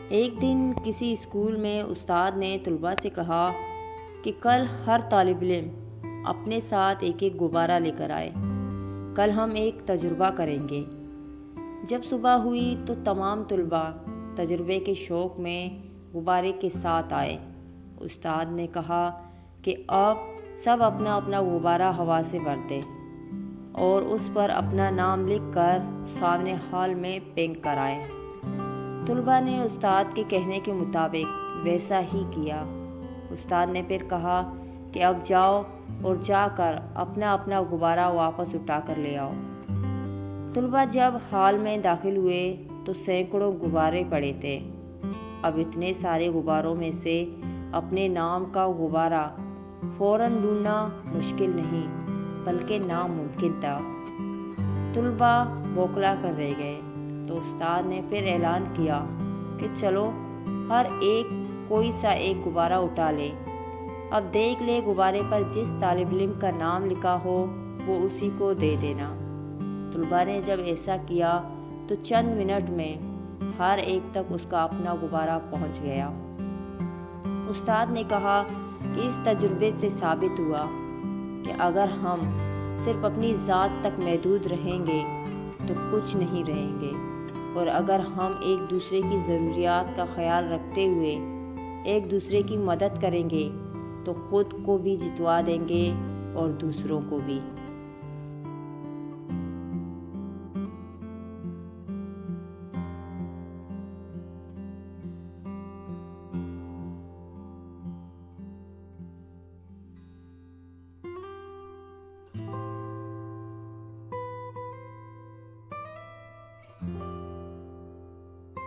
ایک دن کسی اسکول میں استاد نے طلباء سے کہا کہ کل ہر طالب علم اپنے ساتھ ایک ایک غبارہ لے کر آئے۔ کل ہم ایک تجربہ کریں گے۔ جب صبح ہوئی تو تمام طلباء تجربے کے شوق میں غبارے کے ساتھ آئے۔ استاد نے کہا کہ اب سب اپنا اپنا غبارہ ہوا سے بھر دیں اور اس پر اپنا نام لکھ کر سامنے ہال میں پھینک کر آئے۔ طلباء نے استاد کے کہنے کے مطابق ویسا ہی کیا۔ استاد نے پھر کہا کہ اب جاؤ اور جا کر اپنا اپنا غبارہ واپس اٹھا کر لے آؤ۔ طلباء جب ہال میں داخل ہوئے تو سینکڑوں غبارے پڑے تھے۔ اب اتنے سارے غباروں میں سے اپنے نام کا غبارہ فوراً ڈھونڈنا مشکل نہیں بلکہ ناممکن تھا۔ طلباء بوکھلا کر رہ گئے تو استاد نے پھر اعلان کیا کہ چلو ہر ایک کوئی سا ایک غبارہ اٹھا لے۔ اب دیکھ لے غبارے پر جس طالب علم کا نام لکھا ہو وہ اسی کو دے دینا۔ طلباء نے جب ایسا کیا تو چند منٹ میں ہر ایک تک اس کا اپنا غبارہ پہنچ گیا۔ استاد نے کہا کہ اس تجربے سے ثابت ہوا کہ اگر ہم صرف اپنی ذات تک محدود رہیں گے تو کچھ نہیں رہیں گے، اور اگر ہم ایک دوسرے کی ضروریات کا خیال رکھتے ہوئے ایک دوسرے کی مدد کریں گے تو خود کو بھی جتوا دیں گے اور دوسروں کو بھی۔